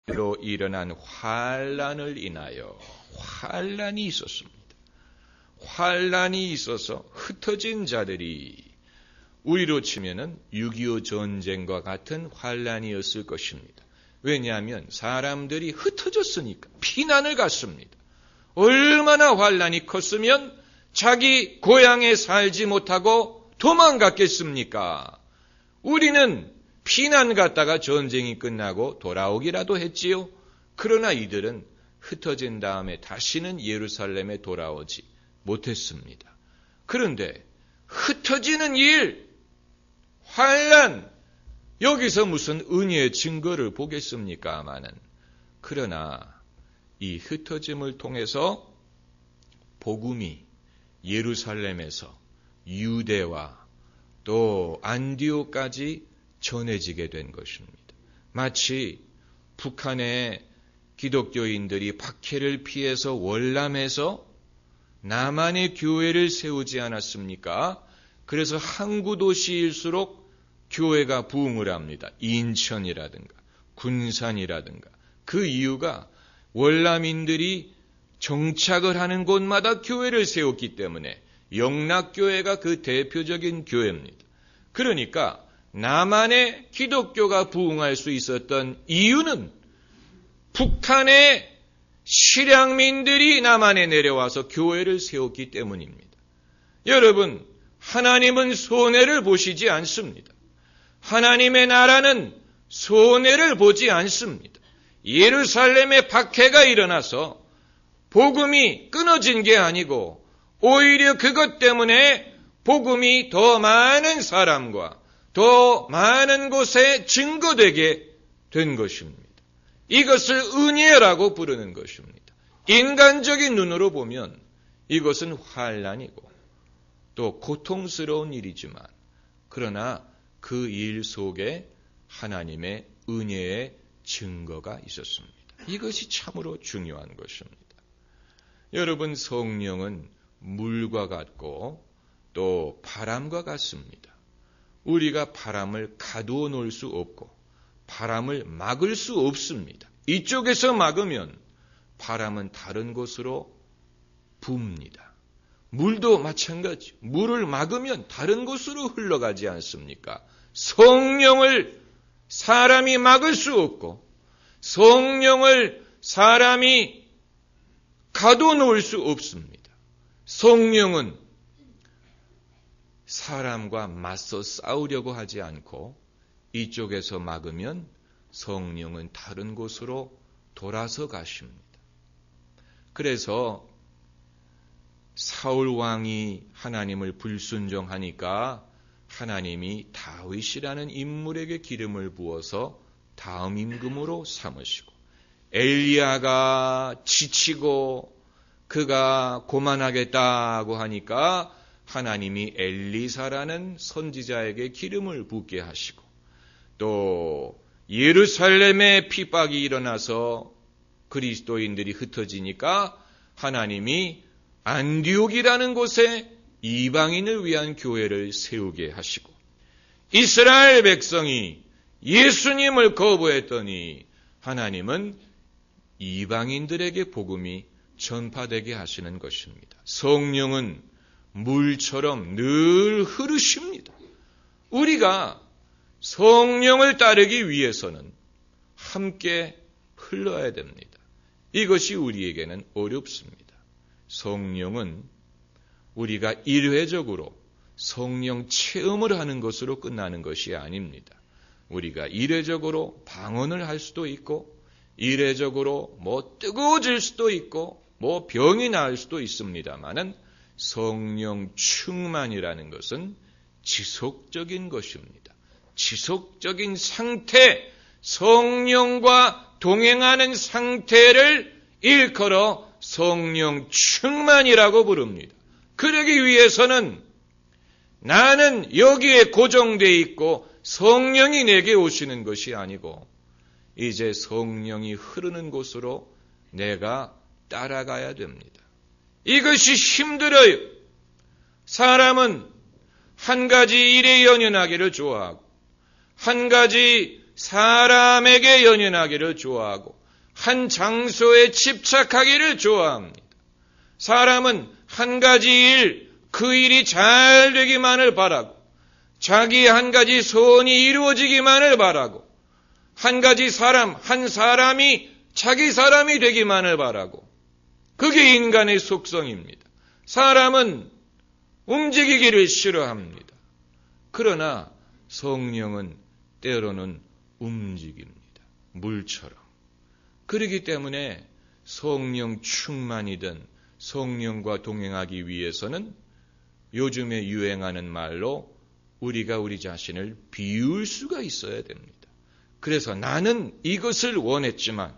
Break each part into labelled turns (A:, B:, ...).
A: 로 일어난 환란을 인하여 환란이 있었습니다. 환란이 있어서 흩어진 자들이 우리로 치면은 6.25 전쟁과 같은 환란이었을 것입니다. 왜냐하면 사람들이 흩어졌으니까 피난을 갔습니다. 얼마나 환란이 컸으면 자기 고향에 살지 못하고 도망갔겠습니까? 우리는 피난 갔다가 전쟁이 끝나고 돌아오기라도 했지요. 그러나 이들은 흩어진 다음에 다시는 예루살렘에 돌아오지 못했습니다. 그런데 흩어지는 일, 환란, 여기서 무슨 은혜의 증거를 보겠습니까마는, 그러나 이 흩어짐을 통해서 복음이 예루살렘에서 유대와 또 안디옥까지 전해지게 된 것입니다. 마치 북한의 기독교인들이 박해를 피해서 월남에서 남한의 교회를 세우지 않았습니까? 그래서 항구 도시일수록 교회가 부흥을 합니다. 인천이라든가 군산이라든가. 그 이유가 월남인들이 정착을 하는 곳마다 교회를 세웠기 때문에 영락교회가 그 대표적인 교회입니다. 그러니까 남한의 기독교가 부흥할 수 있었던 이유는 북한의 실향민들이 남한에 내려와서 교회를 세웠기 때문입니다. 여러분, 하나님은 손해를 보시지 않습니다. 하나님의 나라는 손해를 보지 않습니다. 예루살렘에 박해가 일어나서 복음이 끊어진 게 아니고 오히려 그것 때문에 복음이 더 많은 사람과 더 많은 곳에 증거되게 된 것입니다. 이것을 은혜라고 부르는 것입니다. 인간적인 눈으로 보면 이것은 환란이고 또 고통스러운 일이지만, 그러나 그 일 속에 하나님의 은혜의 증거가 있었습니다. 이것이 참으로 중요한 것입니다. 여러분, 성령은 물과 같고 또 바람과 같습니다. 우리가 바람을 가두어 놓을 수 없고 바람을 막을 수 없습니다. 이쪽에서 막으면 바람은 다른 곳으로 붑니다. 물도 마찬가지. 물을 막으면 다른 곳으로 흘러가지 않습니까? 성령을 사람이 막을 수 없고 성령을 사람이 가둬놓을 수 없습니다. 성령은 사람과 맞서 싸우려고 하지 않고 이쪽에서 막으면 성령은 다른 곳으로 돌아서 가십니다. 그래서 사울 왕이 하나님을 불순종하니까 하나님이 다윗이라는 인물에게 기름을 부어서 다음 임금으로 삼으시고, 엘리야가 지치고 그가 고만하겠다고 하니까 하나님이 엘리사라는 선지자에게 기름을 붓게 하시고, 또 예루살렘에 핍박이 일어나서 그리스도인들이 흩어지니까 하나님이 안디옥이라는 곳에 이방인을 위한 교회를 세우게 하시고, 이스라엘 백성이 예수님을 거부했더니 하나님은 이방인들에게 복음이 전파되게 하시는 것입니다. 성령은 물처럼 늘 흐르십니다. 우리가 성령을 따르기 위해서는 함께 흘러야 됩니다. 이것이 우리에게는 어렵습니다. 성령은 우리가 일회적으로 성령 체험을 하는 것으로 끝나는 것이 아닙니다. 우리가 일회적으로 방언을 할 수도 있고, 일회적으로 뜨거워질 수도 있고, 병이 나을 수도 있습니다만은 성령 충만이라는 것은 지속적인 것입니다. 지속적인 상태, 성령과 동행하는 상태를 일컬어 성령 충만이라고 부릅니다. 그러기 위해서는 나는 여기에 고정되어 있고 성령이 내게 오시는 것이 아니고 이제 성령이 흐르는 곳으로 내가 따라가야 됩니다. 이것이 힘들어요. 사람은 한 가지 일에 연연하기를 좋아하고 한 가지 사람에게 연연하기를 좋아하고 한 장소에 집착하기를 좋아합니다. 사람은 한 가지 일, 그 일이 잘 되기만을 바라고 자기 한 가지 소원이 이루어지기만을 바라고 한 가지 사람, 한 사람이 자기 사람이 되기만을 바라고 그게 인간의 속성입니다. 사람은 움직이기를 싫어합니다. 그러나 성령은 때로는 움직입니다. 물처럼. 그렇기 때문에 성령 충만이든 성령과 동행하기 위해서는 요즘에 유행하는 말로 우리가 우리 자신을 비울 수가 있어야 됩니다. 그래서 나는 이것을 원했지만,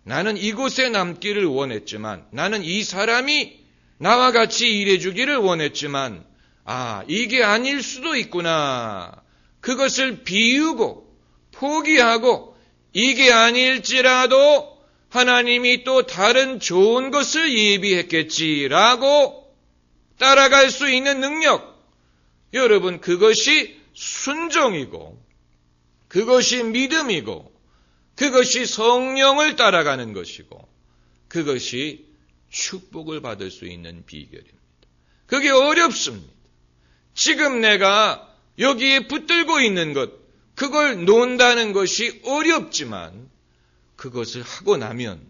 A: 나는 이곳에 남기를 원했지만, 나는 이 사람이 나와 같이 일해주기를 원했지만, 이게 아닐 수도 있구나. 그것을 비우고 포기하고 이게 아닐지라도 하나님이 또 다른 좋은 것을 예비했겠지라고 따라갈 수 있는 능력. 여러분, 그것이 순종이고 그것이 믿음이고 그것이 성령을 따라가는 것이고 그것이 축복을 받을 수 있는 비결입니다. 그게 어렵습니다. 지금 내가 여기에 붙들고 있는 것, 그걸 놓는다는 것이 어렵지만 그것을 하고 나면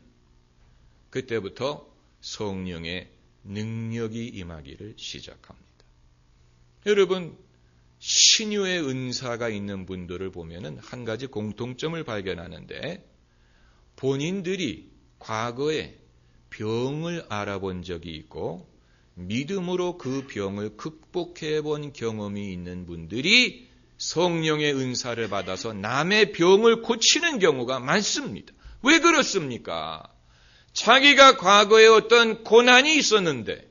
A: 그때부터 성령의 능력이 임하기를 시작합니다. 여러분, 신유의 은사가 있는 분들을 보면은 한 가지 공통점을 발견하는데 본인들이 과거에 병을 알아본 적이 있고 믿음으로 그 병을 극복해 본 경험이 있는 분들이 성령의 은사를 받아서 남의 병을 고치는 경우가 많습니다. 왜 그렇습니까? 자기가 과거에 어떤 고난이 있었는데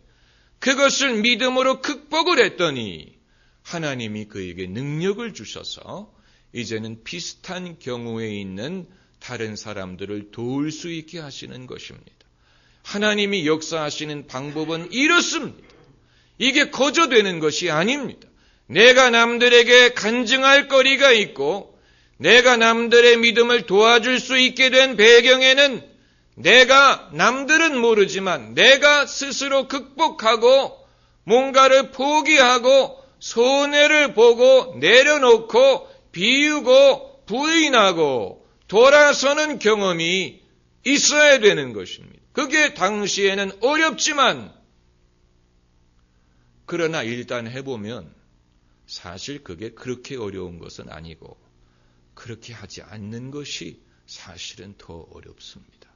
A: 그것을 믿음으로 극복을 했더니 하나님이 그에게 능력을 주셔서 이제는 비슷한 경우에 있는 다른 사람들을 도울 수 있게 하시는 것입니다. 하나님이 역사하시는 방법은 이렇습니다. 이게 거저되는 것이 아닙니다. 내가 남들에게 간증할 거리가 있고 내가 남들의 믿음을 도와줄 수 있게 된 배경에는 내가 남들은 모르지만 내가 스스로 극복하고 뭔가를 포기하고 손해를 보고 내려놓고 비우고 부인하고 돌아서는 경험이 있어야 되는 것입니다. 그게 당시에는 어렵지만 그러나 일단 해보면 사실 그게 그렇게 어려운 것은 아니고 그렇게 하지 않는 것이 사실은 더 어렵습니다.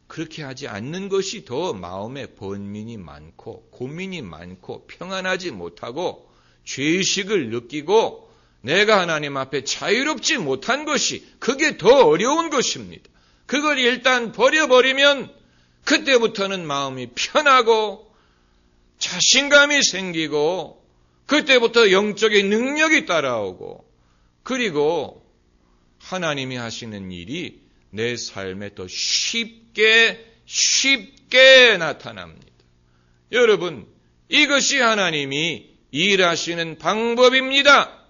A: 그렇게 하지 않는 것이 더 마음에 번민이 많고 고민이 많고 평안하지 못하고 죄의식을 느끼고 내가 하나님 앞에 자유롭지 못한 것이 그게 더 어려운 것입니다. 그걸 일단 버려버리면 그때부터는 마음이 편하고 자신감이 생기고 그때부터 영적인 능력이 따라오고 그리고 하나님이 하시는 일이 내 삶에 더 쉽게 나타납니다. 여러분, 이것이 하나님이 일하시는 방법입니다.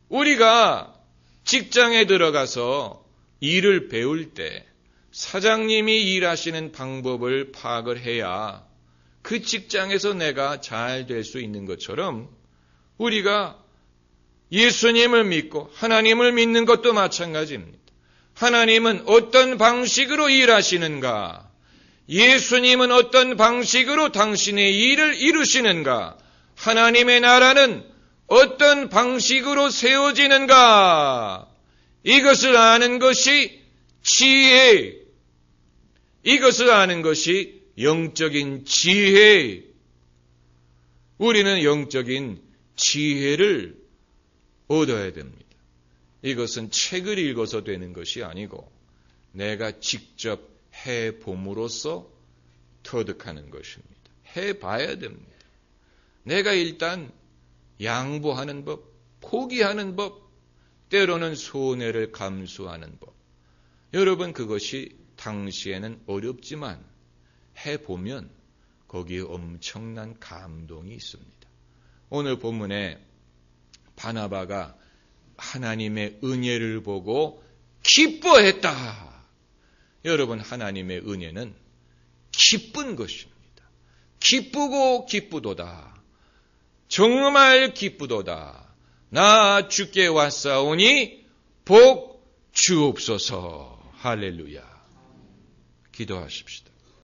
A: 우리가 직장에 들어가서 일을 배울 때 사장님이 일하시는 방법을 파악을 해야 그 직장에서 내가 잘 될 수 있는 것처럼 우리가 예수님을 믿고 하나님을 믿는 것도 마찬가지입니다. 하나님은 어떤 방식으로 일하시는가? 예수님은 어떤 방식으로 당신의 일을 이루시는가? 하나님의 나라는 어떤 방식으로 세워지는가? 이것을 아는 것이 지혜. 이것을 아는 것이 영적인 지혜. 우리는 영적인 지혜를 얻어야 됩니다. 이것은 책을 읽어서 되는 것이 아니고 내가 직접 해봄으로써 터득하는 것입니다. 해봐야 됩니다. 내가 일단 양보하는 법, 포기하는 법, 때로는 손해를 감수하는 법. 여러분, 그것이 당시에는 어렵지만 해보면 거기에 엄청난 감동이 있습니다. 오늘 본문에 바나바가 하나님의 은혜를 보고 기뻐했다. 여러분, 하나님의 은혜는 기쁜 것입니다. 기쁘고 기쁘도다. 정말 기쁘도다. 나 주께 왔사오니 복 주옵소서. 할렐루야. 기도하십시다.